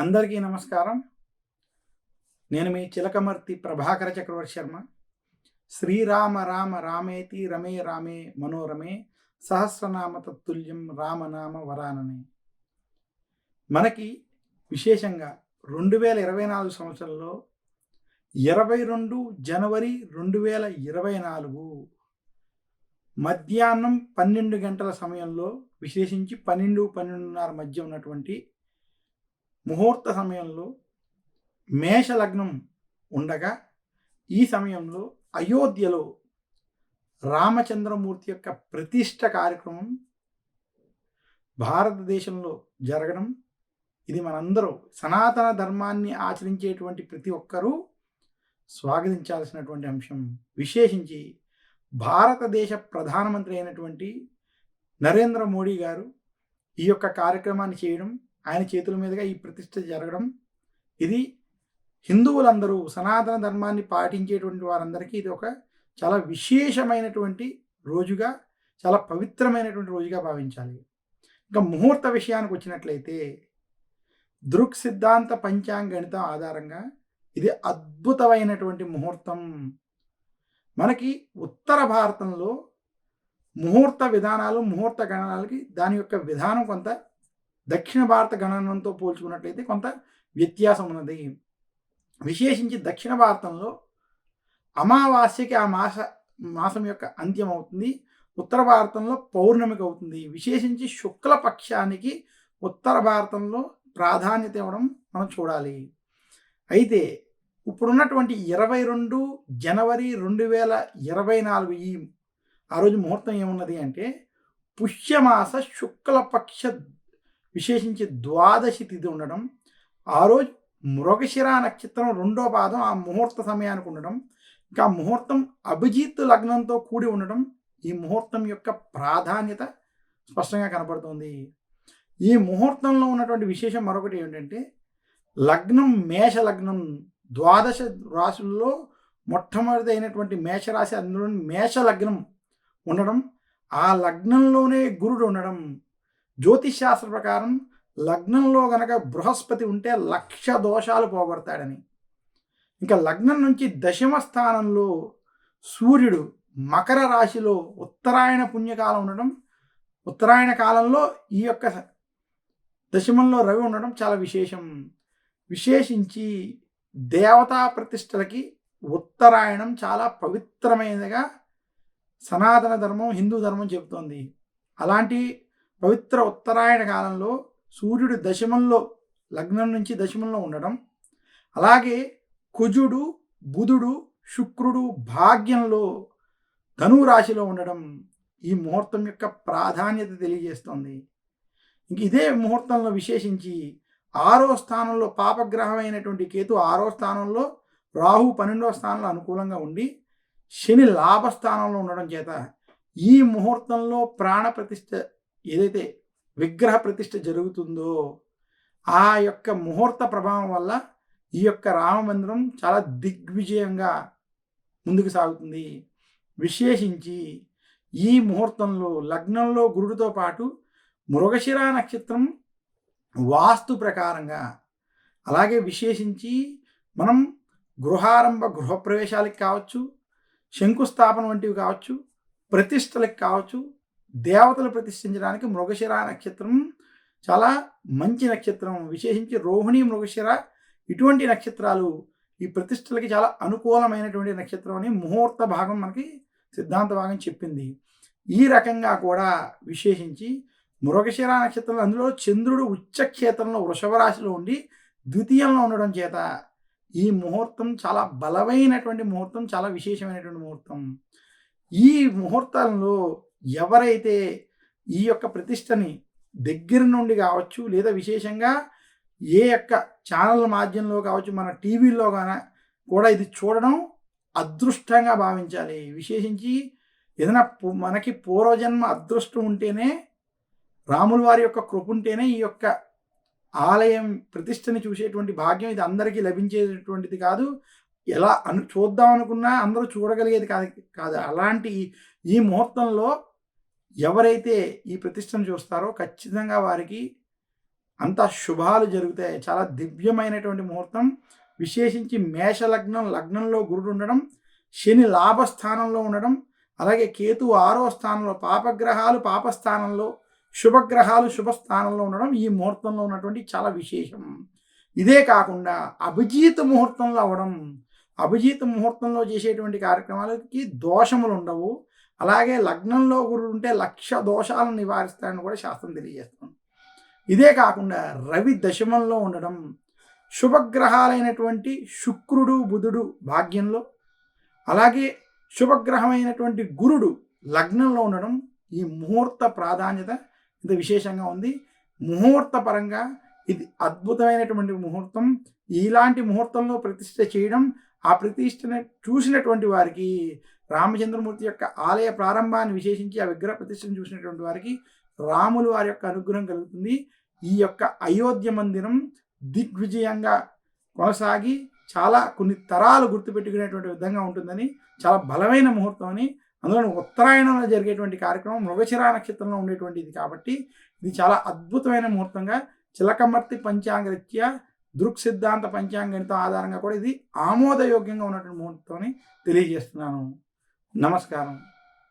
అందరికీ నమస్కారం. నేను మీ చిలకమర్తి ప్రభాకర చక్రవర్తి శర్మ. శ్రీరామ రామ రామేతి రమే రామే మనోరమే సహస్రనామ తత్తుల్యం రామనామ వరాననే. మనకి విశేషంగా 2024 సంవత్సరంలో 22 జనవరి 2024 మధ్యాహ్నం 12 గంటల సమయంలో, విశేషించి 12, 12:30 మధ్య ఉన్నటువంటి ముహూర్త సమయంలో మేష లగ్నం ఉండగా, ఈ సమయంలో అయోధ్యలో రామచంద్రమూర్తి యొక్క ప్రతిష్ఠ కార్యక్రమం భారతదేశంలో జరగడం, ఇది మనందరూ సనాతన ధర్మాన్ని ఆచరించేటువంటి ప్రతి ఒక్కరూ స్వాగతించాల్సినటువంటి అంశం. విశేషించి భారతదేశ ప్రధానమంత్రి అయినటువంటి నరేంద్ర మోడీ గారు ఈ యొక్క కార్యక్రమాన్ని చేయడం, ఆయన చేతుల మీదుగా ఈ ప్రతిష్ఠ జరగడం, ఇది హిందువులందరూ సనాతన ధర్మాన్ని పాటించేటువంటి వారందరికీ ఇది ఒక చాలా విశేషమైనటువంటి రోజుగా, చాలా పవిత్రమైనటువంటి రోజుగా భావించాలి. ఇంకా ముహూర్త విషయానికి వచ్చినట్లయితే, దృక్ సిద్ధాంత పంచాంగ గణితం ఆధారంగా ఇది అద్భుతమైనటువంటి ముహూర్తం. మనకి ఉత్తర భారతంలో ముహూర్త విధానాలు, ముహూర్త గణనాలకి దాని యొక్క విధానం కొంత దక్షిణ భారత గణనంతో పోల్చుకున్నట్లయితే కొంత వ్యత్యాసం ఉన్నది. విశేషించి దక్షిణ భారతంలో అమావాస్యకి ఆ మాసం యొక్క అంత్యం అవుతుంది. ఉత్తర భారతంలో పౌర్ణమికి అవుతుంది. విశేషించి శుక్లపక్షానికి ఉత్తర భారతంలో ప్రాధాన్యత ఇవ్వడం మనం చూడాలి. అయితే ఇప్పుడున్నటువంటి 22 జనవరి 2024 ఆ రోజు ముహూర్తం ఏమున్నది అంటే, పుష్యమాస శుక్లపక్ష విశేషించి ద్వాదశి తిథి ఉండడం, ఆ రోజు మృగశిర నక్షత్రం 2వ పాదం ఆ ముహూర్త సమయానికి ఉండడం, ఇంకా ముహూర్తం అభిజిత్ లగ్నంతో కూడి ఉండడం, ఈ ముహూర్తం యొక్క ప్రాధాన్యత స్పష్టంగా కనపడుతుంది. ఈ ముహూర్తంలో ఉన్నటువంటి విశేషం మరొకటి ఏంటంటే, లగ్నం మేష లగ్నం, ద్వాదశ రాశుల్లో మొట్టమొదటి అయినటువంటి మేషరాశి, అందులో మేష లగ్నం ఉండడం, ఆ లగ్నంలోనే గురుడు ఉండడం. జ్యోతిష్ శాస్త్ర ప్రకారం లగ్నంలో గనక బృహస్పతి ఉంటే 1,00,000 దోషాలు పోగొడతాడని. ఇంకా లగ్నం నుంచి దశమ స్థానంలో సూర్యుడు మకర రాశిలో ఉత్తరాయణ పుణ్యకాలం ఉండడం, ఉత్తరాయణ కాలంలో ఈ యొక్క దశమంలో రవి ఉండడం చాలా విశేషం. విశేషించి దేవతా ప్రతిష్టలకి ఉత్తరాయణం చాలా పవిత్రమైనదిగా సనాతన ధర్మం, హిందూ ధర్మం చెబుతోంది. అలాంటి పవిత్ర ఉత్తరాయణ కాలంలో సూర్యుడు దశమంలో, లగ్నం నుంచి దశమంలో ఉండడం, అలాగే కుజుడు, బుధుడు, శుక్రుడు భాగ్యంలో ధనురాశిలో ఉండడం ఈ ముహూర్తం యొక్క ప్రాధాన్యత తెలియజేస్తోంది. ఇంక ఇదే ముహూర్తంలో విశేషించి 6వ స్థానంలో పాపగ్రహం అయినటువంటి కేతు 6వ స్థానంలో, రాహు 12వ స్థానంలో అనుకూలంగా ఉండి, శని లాభస్థానంలో ఉండడం చేత ఈ ముహూర్తంలో ప్రాణ ప్రతిష్ఠ, ఏదైతే విగ్రహ ప్రతిష్ఠ జరుగుతుందో ఆ యొక్క ముహూర్త ప్రభావం వల్ల ఈ యొక్క రామ మందిరం చాలా దిగ్విజయంగా ముందుకు సాగుతుంది. విశేషించి ఈ ముహూర్తంలో లగ్నంలో గురుడితో పాటు మృగశిర నక్షత్రం వాస్తు ప్రకారంగా, అలాగే విశేషించి మనం గృహారంభ గృహప్రవేశాలకు కావచ్చు, శంకుస్థాపన వంటివి కావచ్చు, ప్రతిష్టలకు కావచ్చు, దేవతలు ప్రతిష్ఠించడానికి మృగశిర నక్షత్రం చాలా మంచి నక్షత్రం. విశేషించి రోహిణి, మృగశిర ఇటువంటి నక్షత్రాలు ఈ ప్రతిష్టలకి చాలా అనుకూలమైనటువంటి నక్షత్రం అని ముహూర్త భాగం మనకి సిద్ధాంత భాగం చెప్పింది. ఈ రకంగా కూడా విశేషించి మృగశిర నక్షత్రం, అందులో చంద్రుడు ఉచ్చక్షేత్రంలో వృషభ రాశిలో ఉండి ద్వితీయంలో ఉండడం చేత ఈ ముహూర్తం చాలా బలమైనటువంటి ముహూర్తం, చాలా విశేషమైనటువంటి ముహూర్తం. ఈ ముహూర్తంలో ఎవరైతే ఈ యొక్క ప్రతిష్టని దగ్గర నుండి కావచ్చు, లేదా విశేషంగా ఏ యొక్క ఛానల్ మాధ్యమంలో కావచ్చు, మన టీవీలో కూడా ఇది చూడడం అదృష్టంగా భావించాలి. విశేషించి ఏదైనా మనకి పూర్వజన్మ అదృష్టం ఉంటేనే, రాముల వారి యొక్క కృప ఉంటేనే ఈ యొక్క ఆలయం ప్రతిష్టని చూసేటువంటి భాగ్యం ఇది అందరికీ లభించేటువంటిది కాదు. ఎలా చూద్దాం అనుకున్నా అందరూ చూడగలిగేది కాదు. అలాంటి ఈ ముహూర్తంలో ఎవరైతే ఈ ప్రతిష్టను చూస్తారో ఖచ్చితంగా వారికి అంతా శుభాలు జరుగుతాయి. చాలా దివ్యమైనటువంటి ముహూర్తం. విశేషించి మేష లగ్నం, లగ్నంలో గురుడు ఉండడం, శని లాభస్థానంలో ఉండడం, అలాగే కేతు 6వ స్థానంలో, పాపగ్రహాలు పాపస్థానంలో, శుభగ్రహాలు శుభస్థానంలో ఉండడం ఈ ముహూర్తంలో ఉన్నటువంటి చాలా విశేషం. ఇదే కాకుండా అభిజిత్ ముహూర్తంలో అవ్వడం, అభిజిత్ ముహూర్తంలో చేసేటువంటి కార్యక్రమాలకి దోషములు ఉండవు. అలాగే లగ్నంలో గురుడు ఉంటే లక్ష దోషాలను నివారిస్తాడని కూడా శాస్త్రం తెలియజేస్తుంది. ఇదే కాకుండా రవి దశమంలో ఉండడం, శుభగ్రహాలైనటువంటి శుక్రుడు బుధుడు భాగ్యంలో, అలాగే శుభగ్రహమైనటువంటి గురుడు లగ్నంలో ఉండడం, ఈ ముహూర్త ప్రాధాన్యత ఇంత విశేషంగా ఉంది. ముహూర్త పరంగా ఇది అద్భుతమైనటువంటి ముహూర్తం. ఇలాంటి ముహూర్తంలో ప్రతిష్ఠ చేయడం, ఆ ప్రతిష్టను చూసినటువంటి వారికి, రామచంద్రమూర్తి యొక్క ఆలయ ప్రారంభాన్ని విశేషించి ఆ విగ్రహ ప్రతిష్టను చూసినటువంటి వారికి రాములు వారి యొక్క అనుగ్రహం కలుగుతుంది. ఈ యొక్క అయోధ్య మందిరం దిగ్విజయంగా కొనసాగి చాలా కొన్ని తరాలు గుర్తుపెట్టుకునేటువంటి విధంగా ఉంటుందని, చాలా బలమైన ముహూర్తం అని, అందులో ఉత్తరాయణంలో జరిగేటువంటి కార్యక్రమం మృగశిర నక్షత్రంలో ఉండేటువంటిది కాబట్టి ఇది చాలా అద్భుతమైన ముహూర్తంగా చిలకమర్తి పంచాంగరీత్యా దృక్ సిద్ధాంత పంచాంగణితం ఆధారంగా కూడా ఇది ఆమోదయోగ్యంగా ఉన్నటువంటి ముహూర్తం అని తెలియజేస్తున్నాను. నమస్కారం.